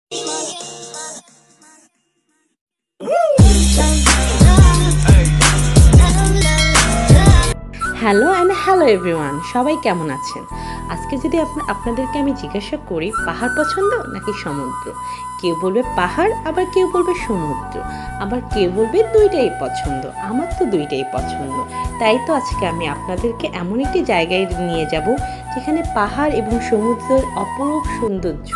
Hello and hello everyone, সবাই কেমন আছেন? আজকে যদি আপনাদেরকে আমি জিজ্ঞাসা করি পাহাড় পছন্দ নাকি সমুদ্র, কেউ বলবে পাহাড়, আবার কেউ বলবে সমুদ্র, আবার কেউ বলবে দুইটাই পছন্দ। আমার তো দুইটাই পছন্দ। তাই তো আজকে আমি আপনাদেরকে এমন একটি জায়গায় নিয়ে যাব যেখানে পাহাড় এবং সমুদ্রের অপরূপ সৌন্দর্য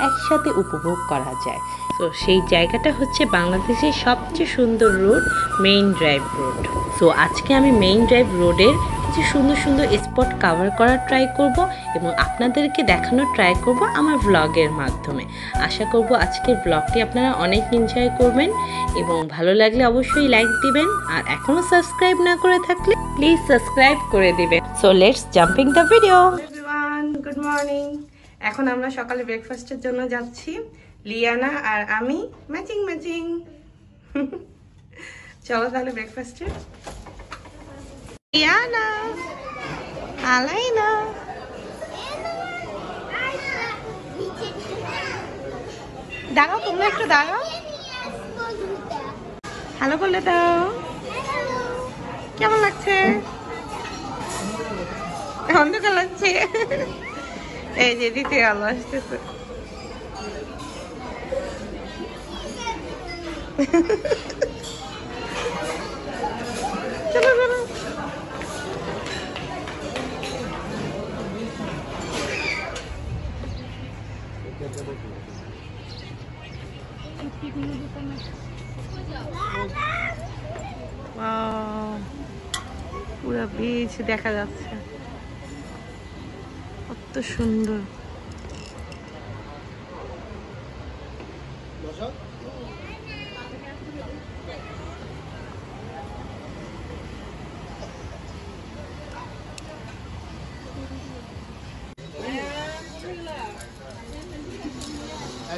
একসাথে উপভোগ করা যায়। তো সেই জায়গাটা হচ্ছে বাংলাদেশের সবচেয়ে সুন্দর road, main drive road. So আজকে আমি মেইন ড্রাইভ রোডের কিছু সুন্দর সুন্দর স্পট কভার করার ট্রাই করব এবং আপনাদেরকে দেখানোর ট্রাই করব আমার ব্লগের মাধ্যমে। আশা করব আজকের ব্লগটি আপনারা অনেক এনজয় করবেন এবং ভালো লাগলে অবশ্যই লাইক দিবেন, আর এখনও সাবস্ক্রাইব না করে থাকলে প্লিজ সাবস্ক্রাইব করে দিবেন। So let's jumping the video. Everyone, good morning. এখন আমরা সকালে ব্রেকফাস্টের জন্য যাচ্ছি, লিয়ানা আর আমি ম্যাচিং ম্যাচিং। চলো তাহলে ব্রেকফাস্টে। লিয়ানা, আলাইনা, দাঁড়াও, তোমরা একটু দাঁড়াও। হ্যালো বলে দাও। কেমন লাগছে? অন্ধকার লাগছে। এই যে দিতে আলো আসতেছে। চলো চলো। পুরো বিচ দেখা যাচ্ছে, কত সুন্দর।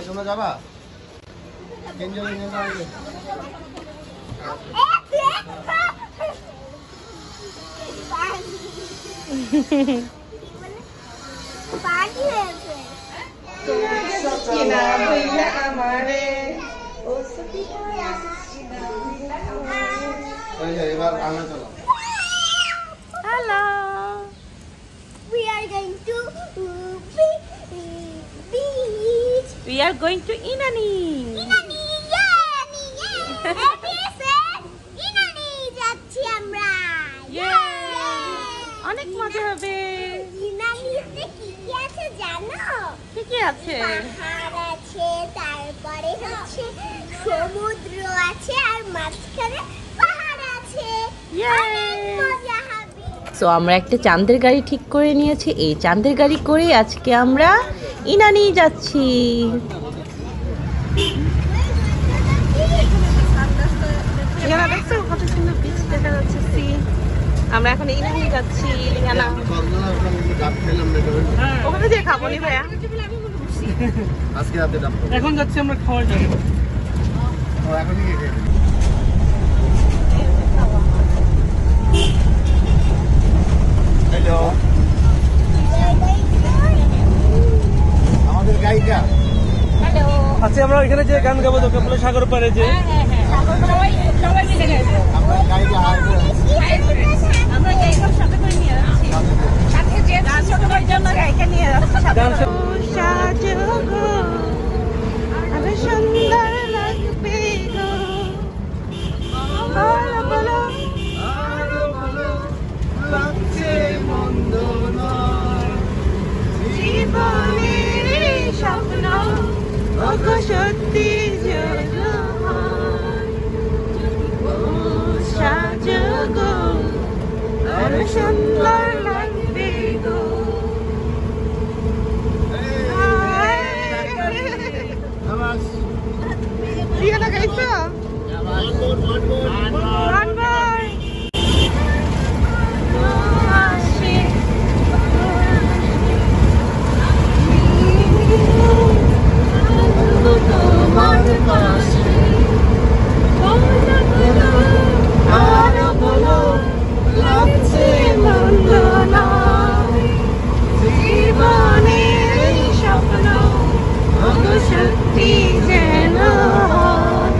তোমরা যাবা? এবার আমরা চলো। Hello. We are going to beach. We are going to Inani. Inani, yeah. Inani যাচ্ছি আমরা। অনেক মজা হবে। ইনানিতে কি কি আছে জানো? কি কি আছে? পাহাড় আছে, তারপরে হচ্ছে সমুদ্র আছে, আর মাঝখানে পাহাড় আছে। অনেক মজা হবে। সো আমরা একটা চাঁদের গাড়ি ঠিক করে নিয়েছি। এই চাঁদের গাড়ি করে আজকে আমরা ইনানি যাচ্ছি। দেখছো কত সুন্দর বিচ দেখা যাচ্ছে। আমরা এখন ইনানি যাচ্ছি। ওখানে যে খাবো নি ভাইয়া, আজকে রাতে ডাব এখন যাচ্ছি আমরা খাওয়ার জন্য। এখনই খেয়ে হ্যালো, আমাদের গায়িকা। আচ্ছা, আমরা এখানে যে গান গাবো তোকে বলে সাগর পারে যে আমরা গায়িকা আমরা গায়িকার সাথে করে নিয়ে যাচ্ছি, সাথে যে গান শোনার জন্য গায়িকা নিয়ে যাচ্ছি। গান সাজগো আরে সুন্দর লাগবে গো, বলো বলো লাগছে মন্দ নয়, জীবনের স্বপ্ন ওগো সত্যি যদি হয়। ও সাজগো আরে সুন্দর লাগবে গো। লিয়ানা গাইছো? One more. তোমার পাশে আরো বলো লাগছে মন্দ নয়, জীবনের স্বপ্ন সত্যি স্মৃতি যেন হয়।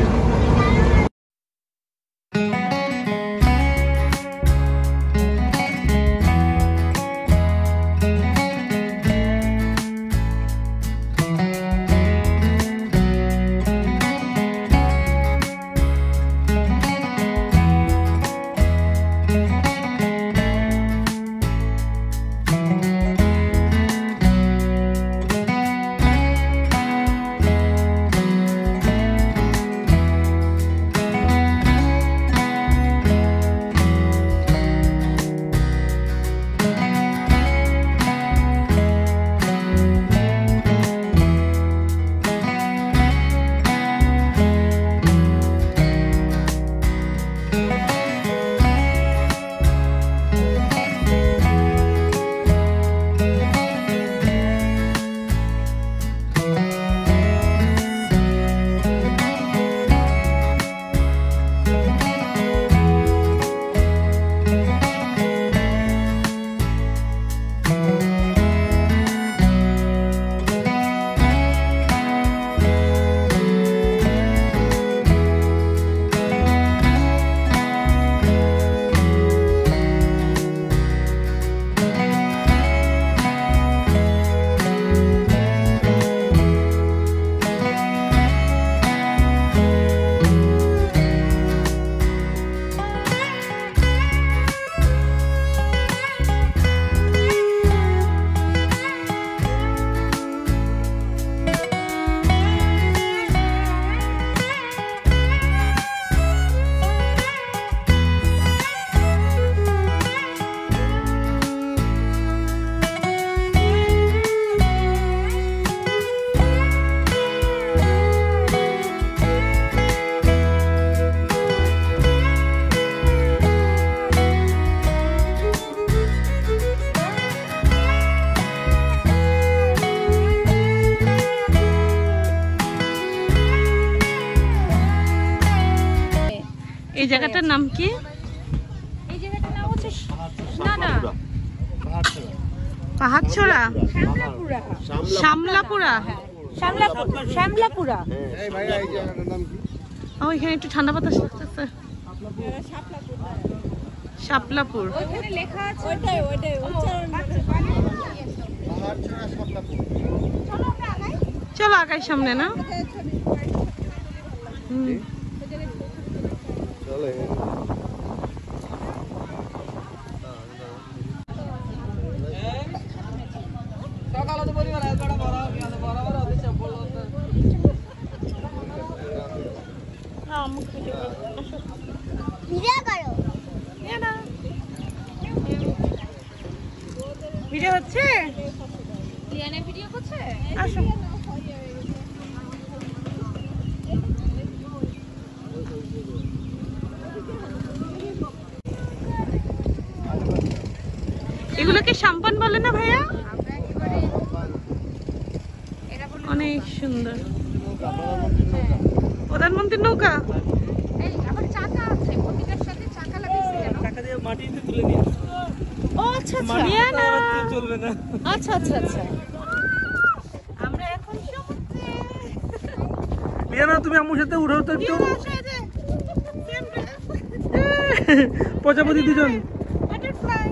এই জায়গাটার নাম কি? এই জায়গাটার নাম হচ্ছে না পাহাড়ছড়া, শ্যামলাপুরা। শামলাপুরা। শ্যামলাপুরা। এই ভাইয়া এই জায়গাটার নাম কি? ও এখানে একটু ঠান্ডা বাতাস লাগতেছে। শাপলাপুর। ওখানে লেখা আছে ওইটাই উচ্চারণ পাহাড় ছাড়া শাপলাপুর। চলো আগাই সামনে না। হুম। চলে ভিডিও করো। ভিডিও হচ্ছে? লিয়ানা ভিডিও করছে। আসো। এগুলোকে সাম্পান বলে না ভাইয়া? অনেক সুন্দর। প্রধানমন্ত্রীর নৌকা। এই আবার চাকা আছে, প্রতিটার সাথে চাকা লাগাইছে কেন? টাকা দিয়ে মাটিতে তুলে নিয়ে আসো। ও আচ্ছা আচ্ছা। মাটি লিয়ানা। আবার চলবে না। আচ্ছা আচ্ছা আচ্ছা। আমরা এখন সমুদ্রে। লিয়ানা তুমি আমার সাথে উঠাও তো একটু। লিয়ানা, আসো, এই যে। Same dress. প্রজাপতি দুজন Butterfly.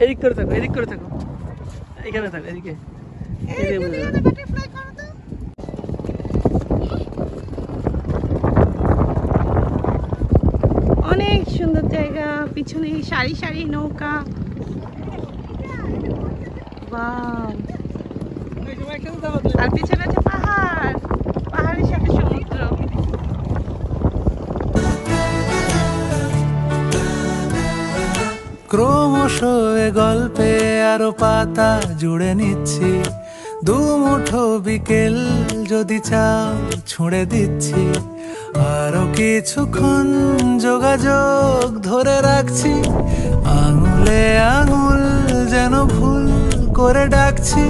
এদিক করে থাকো, এদিক করে থাকো, এখানে থাকো, এদিকে। এই যে লিয়ানা butterfly করো তো। অনেক সুন্দর জায়গা, পিছনে সারি সারি নৌকা। ওয়াও। আর পিছনে আছে পাহাড়, পাহাড়ের সাথে সমুদ্র। ক্রমশ এ গল্পে আরো পাতা জুড়ে নিচ্ছি, দুমুঠো বিকেল যদি চাও ছুঁড়ে দিচ্ছি, আরো কিছুক্ষণ যোগাযোগ ধরে রাখছি, আঙুলে আঙুল যেন ভুল করে ডাকছি,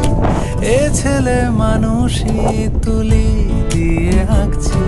এ ছেলে মানুষই তুলি দিয়ে আঁকছি।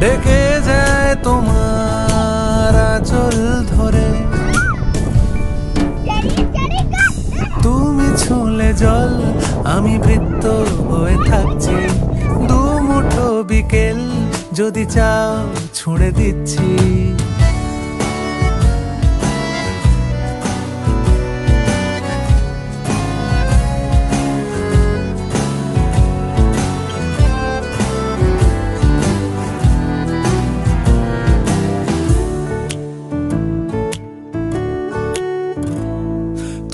ডেকে যায় তোমার আঁচল ধরে। তুমি ছুঁলে জল, আমি বৃত্ত হয়ে থাকছি। দু মুঠো বিকেল যদি চাও ছুঁড়ে দিচ্ছি।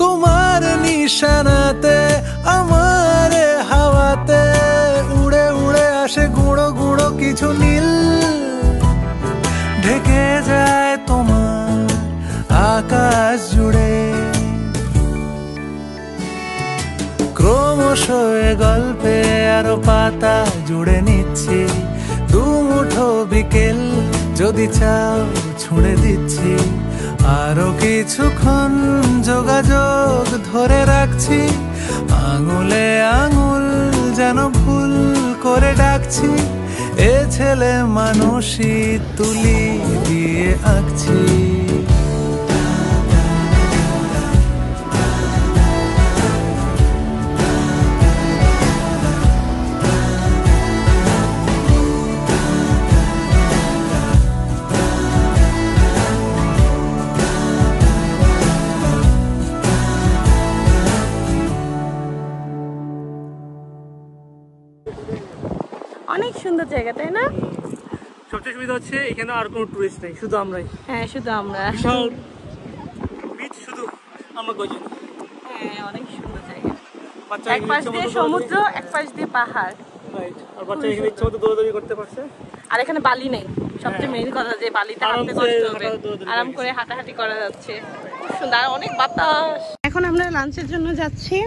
তোমার নিশানাতে আমার হাওয়াতে উড়ে উড়ে আসে গুঁড়ো গুঁড়ো কিছু নীল। ঢেকে যায় তোমার আকাশ জুড়ে। ক্রমশ এ গল্পে আরো পাতা জুড়ে নিচ্ছি। দু মুঠো বিকেল যদি চাও ছুঁড়ে দিচ্ছি। আরো কিছুক্ষণ যোগাযোগ ধরে রাখছি। আঙুলে আঙুল যেন ভুল করে ডাকছি। এ ছেলে মানুষই তুলি দিয়ে আঁকছি। অনেক সুন্দর জায়গা, তাই না? সবচেয়ে সুবিধা হচ্ছে এখানে আর কোনো টুরিস্ট নেই, শুধু আমরাই। হ্যাঁ, শুধু আমরা। বিশাল বিচ, শুধু আমরা কয়জন। হ্যাঁ, অনেক সুন্দর জায়গা। বাচ্চা এক পাশ দিয়ে সমুদ্র, এক পাশ দিয়ে পাহাড়। রাইট, আর বাচ্চা এখানে ইচ্ছা মতো দৌড়াদৌড়ি করতে পারছে। আর এখানে বালি নেই, সবচেয়ে মেইন কথা যে বালিতে হাঁটতে কষ্ট হবে, আরাম করে হাঁটাহাঁটি করা যাচ্ছে। খুব সুন্দর, আর অনেক বাতাস। এখন আমরা লাঞ্চের জন্য যাচ্ছি।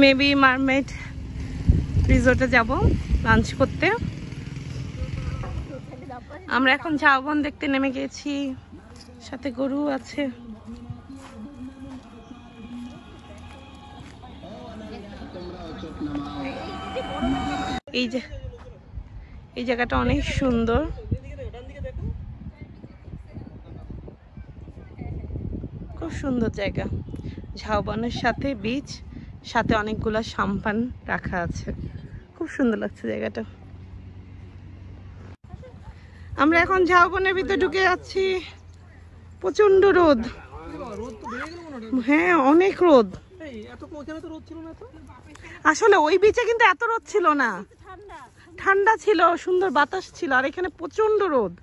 মেবি মারমেড রিসোর্টে যাব লাঞ্চ করতে। আমরা এখন ঝাউবন দেখতে নেমে গেছি, সাথে গরু আছে। এই যে এই জায়গাটা অনেক সুন্দর। খুব সুন্দর জায়গা, ঝাউবনের সাথে বিচ, সাথে অনেকগুলা সাম্পান রাখা আছে। খুব সুন্দর লাগছে জায়গাটা। আমরা এখন ঝাউবনের ভিতরে ঢুকে যাচ্ছি। প্রচন্ড রোদ, হ্যাঁ অনেক রোদ। আসলে ওই বিচে কিন্তু এত রোদ ছিল না, ঠান্ডা ছিল, সুন্দর বাতাস ছিল। আর এখানে প্রচন্ড রোদ।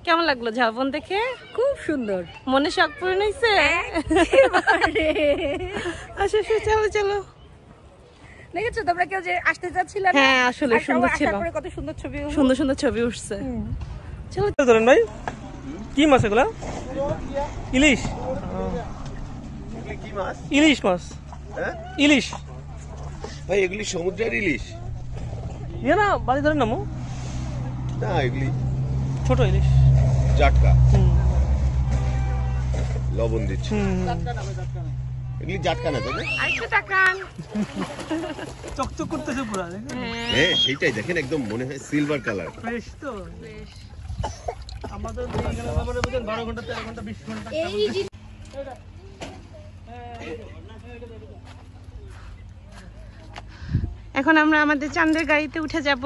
কেমন লাগলো ঝাউবন দেখে? খুব সুন্দর। মনে শখ পূরণ হয়েছে? আচ্ছা, চলো চলো। দেখেছো তোমরা কেউ যে আসতে চাচ্ছিলে? হ্যাঁ, আসলে সুন্দর ছিল, কত সুন্দর ছবি, সুন্দর সুন্দর ছবি উঠছে। চলো ধরেন ভাই, কি মাছ এগুলা? ইলিশ, কি মাছ? ইলিশ মাছ, হ্যাঁ ইলিশ। ভাই এগুলি সমুদ্রের ইলিশ ইয়ে না, বাড়ি ধরেন নামো, না, এগুলি ছোট ইলিশ। জাটকা, লবণ দিচ্ছে। এগুলি জাটকা না, তাই না? আরেকটু টাকান। চকচক করতেছে পুরো। হ্যাঁ সেইটাই দেখেন, একদম মনে হয় সিলভার কালার। ফ্রেশ তো। আমাদের এখানে আমাদের বুঝেন 12 ঘন্টা 13 ঘন্টা 20 ঘন্টা। এখন আমরা আমাদের চাঁদের গাড়িতে উঠে যাব।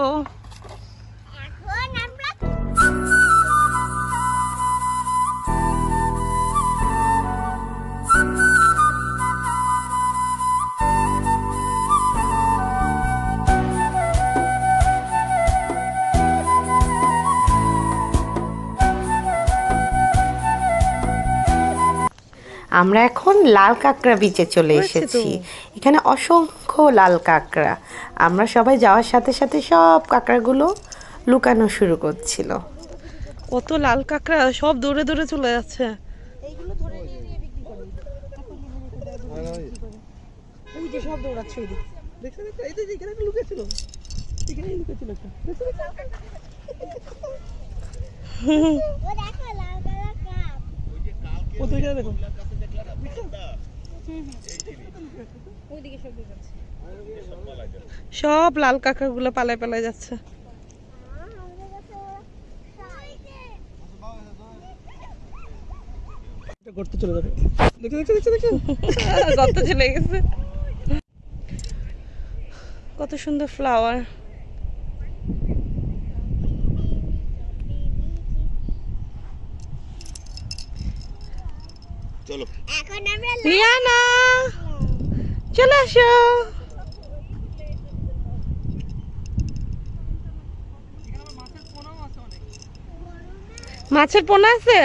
আমরা এখন লাল কাঁকড়া বিচে চলে এসেছি। এখানে অসংখ্য লাল কাঁকড়া। আমরা সবাই যাওয়ার সাথে সাথে সব কাঁকড়াগুলো লুকানো শুরু করছিল। কত লাল কাঁকড়া, সব দৌড়ে দৌড়ে চলে যাচ্ছে। সব দৌড়াচ্ছে ওইদিকে। দেখছেন এই যে এখানে একটা লুকিয়েছিল, এখানেই লুকিয়েছিল একটা। ওদিকে দেখো, ওইদিকে সব যাচ্ছে। সব লাল কাঁকড়াগুলো পালায় পালায় যাচ্ছে। গর্তে চলে যাবে, দেখো দেখো দেখো দেখো, গর্ত চলে গেছে। কত সুন্দর ফ্লাওয়ার। চলো এখন আমরা লিয়ানা চলে আসো। মাছের পোনা আছে?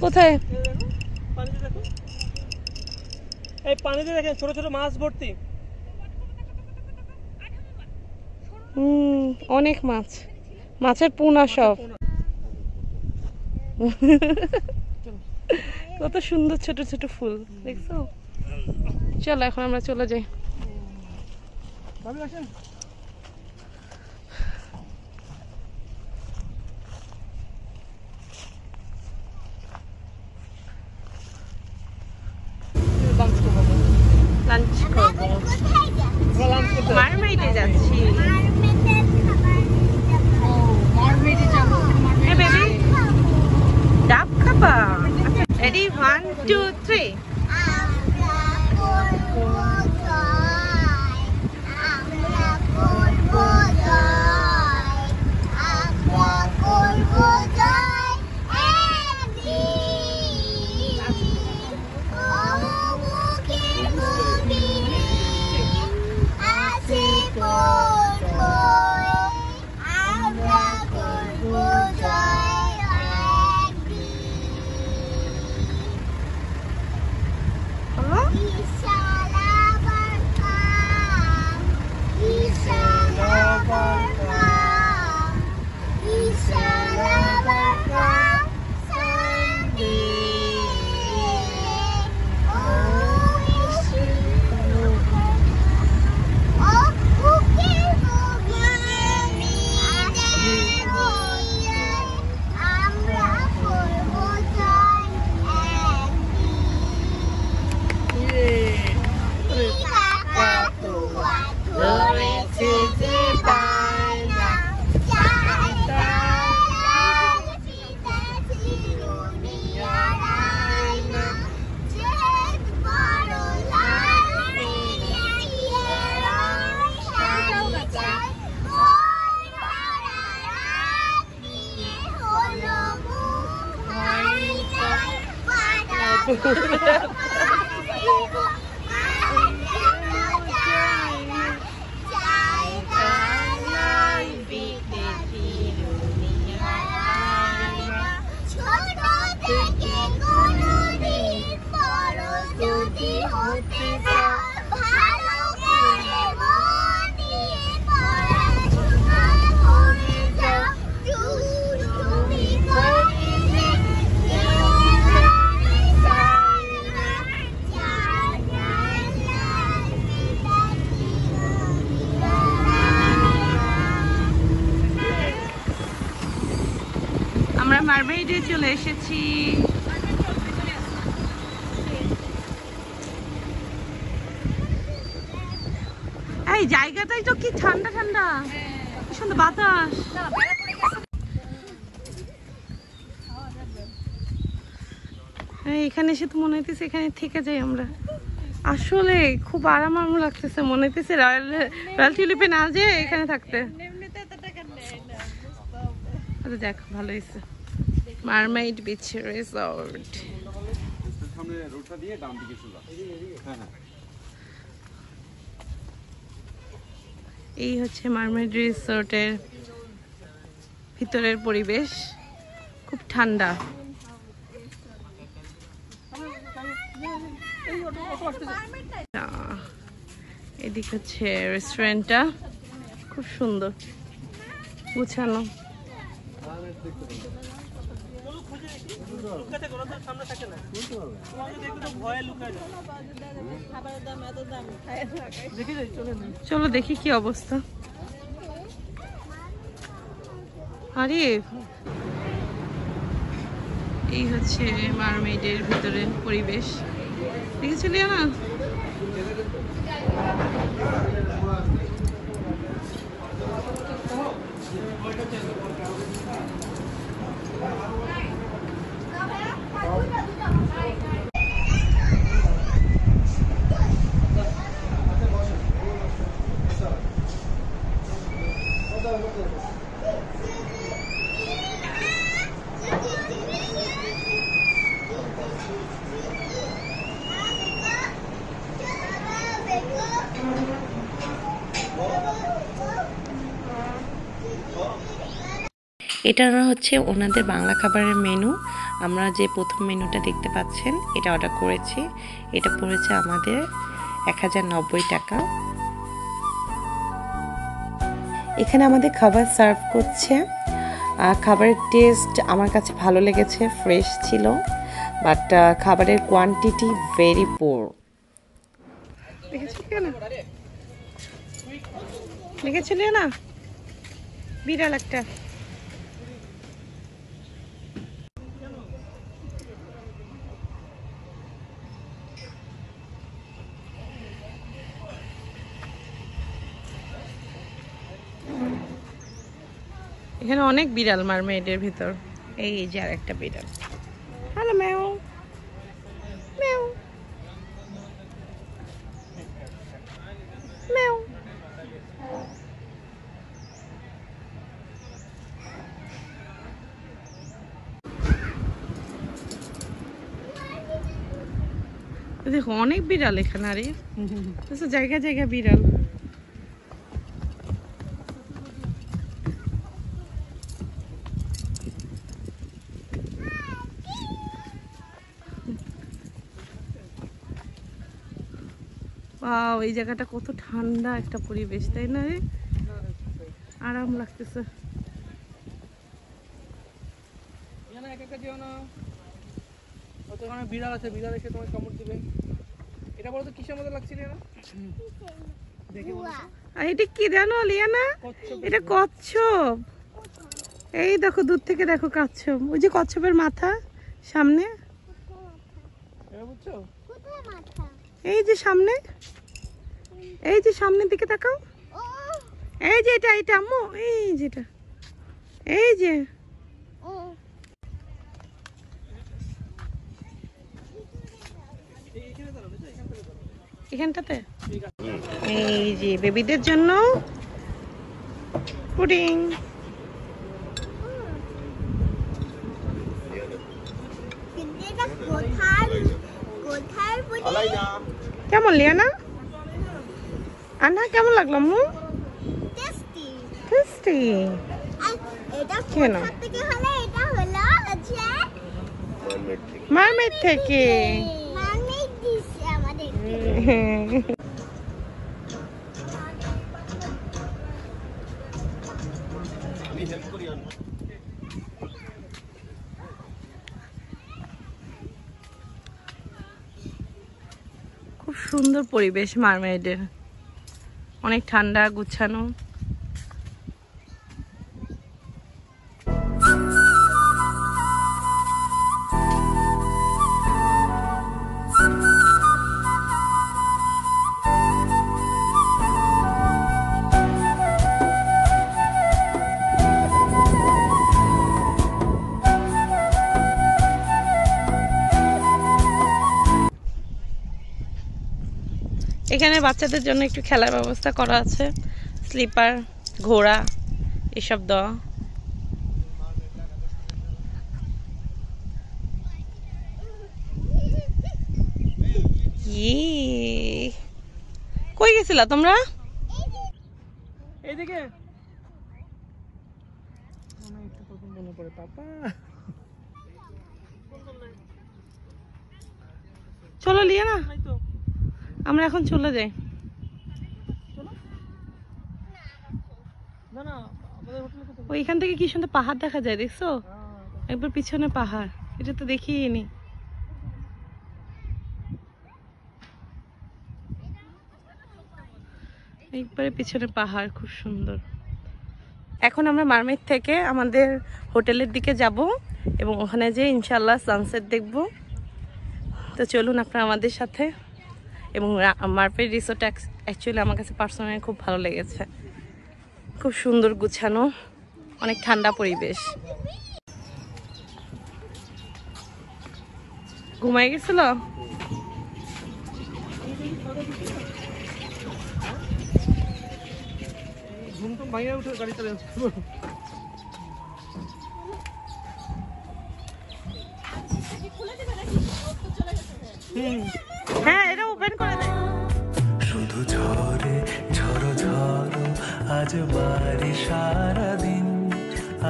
কোথায়? এই পানিতে দেখেন ছোট ছোট মাছ ভর্তি। অনেক মাছ, মাছের পোনা সব। কত সুন্দর ছোট ছোট ফুল দেখছো। চলো এখন আমরা চলে যাই। লাঞ্চ করবো, কোথায় যাচ্ছি? মারমেইডে যাচ্ছি। মারমেডের খাবার নিতে ও মারমেডে যাবো, হ্যাঁ বেবি, ডাব খাবা? রেডি 1 2 3। আমরা করবো জয়, আমরা করবো জয়, আমরা করবো জয় একদিন। ও বুকের গভীরে আছে কঠোর, আমরা করবো জয় একদিন। Ishala Barkam, Ishala Barkam, Ishala Barkam, Sunday. Oh, oh, buker gobhire আমরা করবো জয় একদিন। কাকাতুয়া ধরেছে যে বায়না, চায় তার পিতা চিরুনিয়ার আয়না। জেদ বড় লাল পেরিয়ে রয় শাড়ি চায়, ওই ভরা রাত নিয়ে হলো মুখ ভারী চায়। ছোট থেকে কোনদিন বড় যদি হতে চাও, ভালো করে মন দিয়ে পড়াশোনা করে যাও। দুষ্টুমি করলে কেউ জানে চায় না, চায় না পিতা চিরদিন। আমরা মারমেইডে চলে এসেছি। এই জায়গাটাই তো কি ঠান্ডা ঠান্ডা, কি সুন্দর বাতাস। এখানে এসে তো মনে হইতেছে এখানে থেকে যাই আমরা। আসলে খুব আরাম লাগতেছে, মনে হইতেছে রয়্যাল টিউলিপে না যেয়ে এখানে থাকতে। আচ্ছা দেখ, ভালো হয়েছে। Mermaid beach resort. সামনে রোডটা দিয়ে ডান দিকে চলে। হ্যাঁ এই হচ্ছে মারমেইড রিসর্টের ভিতরের পরিবেশ, খুব ঠান্ডা। এদিক হচ্ছে রেস্টুরেন্টটা, খুব সুন্দর গুছানো। চলো দেখি কি অবস্থা। আরে এই হচ্ছে মারমেডের ভিতরে পরিবেশ, দেখেছিলি না? এটা হচ্ছে ওনাদের বাংলা খাবারের মেনু। আমরা যে প্রথম মেনুটা দেখতে পাচ্ছেন এটা অর্ডার করেছি। এটা পড়েছে আমাদের 1090 টাকা। এখানে আমাদের খাবার সার্ভ করছে। খাবারের টেস্ট আমার কাছে ভালো লেগেছে, ফ্রেশ ছিল, বাট খাবারের কোয়ান্টিটি ভেরি পুর। দেখেছিলি না বিড়াল একটা? এখানে অনেক বিড়াল মারমেডের ভিতর। এই যে আর একটা বিড়াল। হ্যালো ম্যাও ম্যাও ম্যাও। দেখো অনেক বিড়াল এখানে। আরে জায়গা জায়গা বিড়াল। ওয়াও, এই জায়গাটা কত ঠান্ডা একটা পরিবেশ, তাই না রে? আরাম লাগতেছে। বিড়াল আছে, বিড়াল এসে তোমাকে কামড় দিবে। এটা বলতো কিসের মতো লাগছিল না? আর এটা কি জানো লিয়ানা? এটা কচ্ছপ। এই দেখো দূর থেকে দেখো কচ্ছপ। ওই যে কচ্ছপের মাথা সামনে, বুঝছো? এই যে সামনে, এই যে সামনের দিকে তাকাও। এই যে এটা, এটা আম্মু, এই যেটা, এই যে এখানটাতে। এই যে বেবিদের জন্য পুডিং। কেমন লিয়ানা? আন্না কেমন লাগলো আম্মু? টেস্টি। কেন? মারমেড থেকে। খুব সুন্দর পরিবেশ মারমেডের, অনেক ঠান্ডা, গুছানো। এখানে বাচ্চাদের জন্য একটু খেলার ব্যবস্থা করা আছে, স্লিপার, ঘোড়া এসব দেওয়া। কই গেছিলা তোমরা? এইদিকে মনে পড়ে পাপা। চলো লিয়ানা, আমরা এখন চলে যাই। ওইখান থেকে কি সুন্দর পাহাড় দেখা যায়, দেখছো? একবার পিছনে পাহাড়, এটা তো দেখিনি। একবারে পিছনে পাহাড়, খুব সুন্দর। এখন আমরা মারমেড থেকে আমাদের হোটেলের দিকে যাব এবং ওখানে যে ইনশাল্লাহ সানসেট দেখব। তো চলুন আপনারা আমাদের সাথে। এবং মারমেড রিসোর্ট অ্যাকচুয়ালি আমার কাছে পার্সোনালি খুব ভালো লেগেছে, খুব সুন্দর গুছানো, অনেক ঠান্ডা পরিবেশ। ঘুমাই গেছিল? ঘুম তো ভাঙিয়ে উঠে গাড়ি চালিয়ে হ্যাঁ, এটা ওপেন করে দেয়। শুধু ঝরে ঝড়ো ঝড়ো আজ বাড়ি সারাদিন,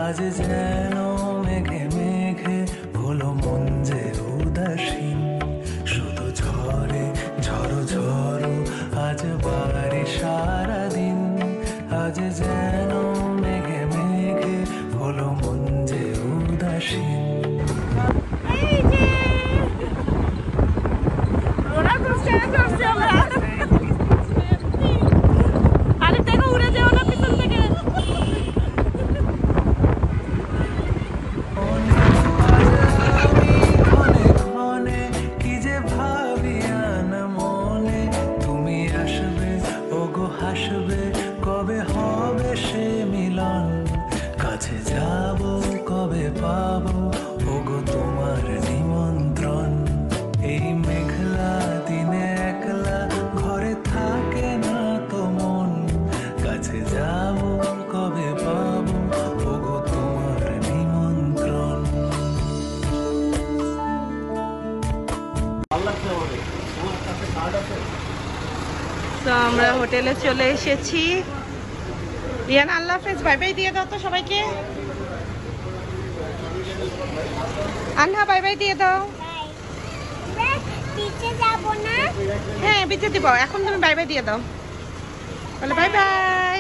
আজ যেন মেঘে মেঘে হলো মন যে উদাসীন। শুধু ঝরে ঝড়ো ঝড়ো আজ বাড়ি সারাদিন, আজ যেন মেঘে মেঘে হলো মন যে উদাসীন। আরে দেখো, উড়ে যাও না পিছন থেকে। ক্ষণে ক্ষণে কি যে ভাবি আনা মনে, তুমি আসবে ওগো হাসবে, কবে হবে সে মিলন, কাছে যাব কবে পাবো ওগো তোমার নিমন্ত্রণ। এই মেঘলা দিনে একলা ঘরে থাকে না তো মন, কাছে যাব কবে পাবো ওগো তোমার নিমন্ত্রণ। তো আমরা হোটেলে চলে এসেছি। রিয়ান, আল্লাহ হাফেজ, বাই বাই দিয়ে দাও তো সবাইকে। আনহা, বাই বাই দিয়ে দাও। পিছে যাব না। হ্যাঁ, বিচে দিব। এখন তুমি বাই বাই দিয়ে দাও, বলে বাই বাই।